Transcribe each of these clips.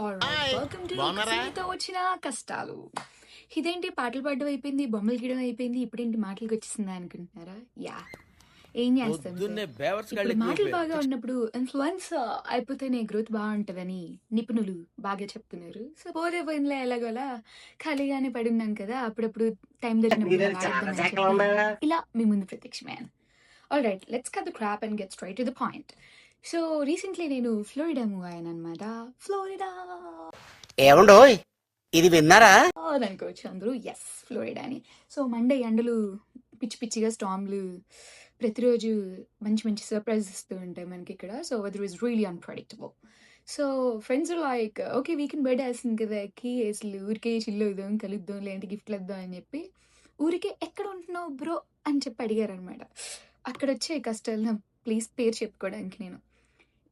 Alright, hi welcome to బాగున్నారా? కసిమితో వచ్చిన కష్టాలు. ఇదేంటి పాటలు పాడడం అయిపోయింది, బొమ్మలు గీయడం అయిపోయింది, ఇప్పుడేంటి మాటలకు వచ్చేసిందా అనుకుంటున్నారా? యా, ఏం చేస్తాం సార్. పొద్దున్నే బేవర్స్ గాళ్ళు ఇప్పుడు మాటలు ఎక్కువైపోయారు. బాగా ఉన్నప్పుడు ఇన్ఫ్లుయెన్స్ అయిపోతేనే గ్రోత్ బాగుంటుందని నిపుణులు బాగా చెప్తున్నారు. సో పోతే పోయిందిలే, ఎలాగోలా ఖాళీగానే పడి ఉన్నాను కదా, అప్పుడప్పుడు టైం దొరికినప్పుడు మీరు అలా చాలా ఆడేద్దామని చక్కగా చెప్పి ఉన్నారా? ఇలా మీ ముందు ప్రత్యక్షమయ్యాను. Alright, let's cut the crap and get straight to the point. So recently నేను ఫ్లోరిడా మూవ్ అయ్యాను అనమాట. ఫ్లోరిడా ఏమండోయ్ ఇది విన్నారా? అనుకోవచ్చు అందరూ. ఎస్, ఫ్లోరిడా అని. సో మండే ఎండలు, పిచ్చి పిచ్చిగా స్టామ్లు, ప్రతిరోజు మంచి మంచి సర్ప్రైజెస్ ఇస్తూ ఉంటాయి మనకి ఇక్కడ. So weather is really unpredictable. So friends like okay weekend birthday వేస్తుంది కదా, ఎక్కి అసలు ఊరికే చిల్లు అవుదాం, కలుద్దాం, లేదంటే గిఫ్ట్లు ఇద్దాం అని చెప్పి ఊరికే ఎక్కడ ఉంటున్నావు బ్రో అని చెప్పి అడిగారు అనమాట. అక్కడ వచ్చే కష్టాలు నా ప్లేస్ పేరు చెప్పుకోవడానికి నేను,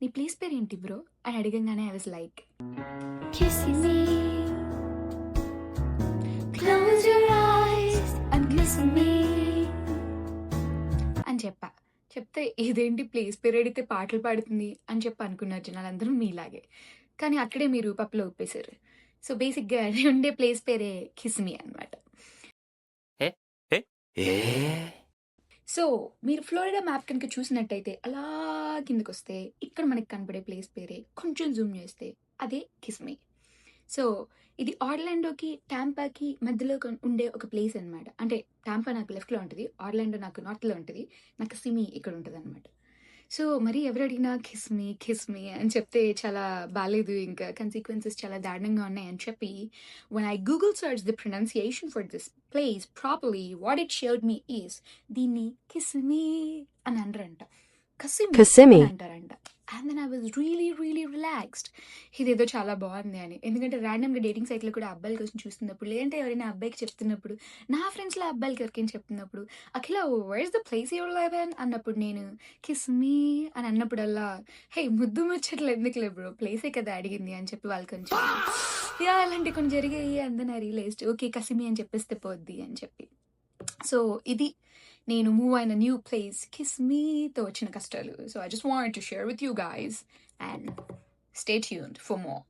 నీ ప్లేస్ పేరు ఏంటి బ్రో అని అడగంగానే I was like kissing me, close your eyes and kiss me అని చెప్తే ఇదేంటి ప్లేస్ పేరు అడిగితే పాటలు పాడుతుంది అని చెప్పి అనుకున్నారు జనాలందరూ మీలాగే. కానీ అక్కడే మీరు పప్పులో ఉప్పేశారు. సో బేసిక్గా ఉండే ప్లేస్ పేరే కిస్మి అనమాట. సో మీరు ఫ్లోరిడా మ్యాప్ కనుక చూసినట్టయితే అలా కిందకు వస్తే ఇక్కడ మనకి కనపడే ప్లేస్ పేరే, కొంచెం జూమ్ చేస్తే అదే కిస్మి. సో ఇది ఆర్లాండోకి టాంపాకి మధ్యలో ఉండే ఒక ప్లేస్ అనమాట. అంటే టాంపా నాకు లెఫ్ట్లో ఉంటుంది, ఆర్లాండో నాకు నార్త్లో ఉంటుంది, నాకు సిమి ఇక్కడ ఉంటుంది అనమాట. సో మరి ఎవరు అడిగినా కిస్మి అని చెప్తే చాలా బాగాలేదు, ఇంకా కన్సిక్వెన్సెస్ చాలా దారుణంగా ఉన్నాయి అని చెప్పి when I Google searched the pronunciation for this place properly, what it showed me is దీన్ని కిస్మి అని అనరంట, కసిమి అని అంటారంట. And then I was really relaxed, ఇదేదో చాలా బాగుంది అని. ఎందుకంటే ర్యాండమ్గా డేటింగ్ సైట్లో కూడా అబ్బాయిల కోసం చూస్తున్నప్పుడు, లేదంటే ఎవరైనా అబ్బాయికి చెప్తున్నప్పుడు, నా ఫ్రెండ్స్లో అబ్బాయిలకి ఎవరికైనా చెప్తున్నప్పుడు, Akhila where is the place your live అన్నప్పుడు నేను కిస్మి అని అన్నప్పుడల్లా హే ముద్దు ముచ్చట్లు ఎందుకులే బ్రో, ప్లేసే కదా అడిగింది అని చెప్పి వాళ్ళు కొంచెం యా అలాంటి కొన్ని జరిగాయి. And then I realised okay కసిమి అని చెప్పేస్తే పోద్ది అని చెప్పి. సో ఇది నేను మూవ్ అయిన న్యూ ప్లేస్ కిస్మీతో వచ్చిన కష్టాలు. So I just wanted to share with you guys and stay tuned for more.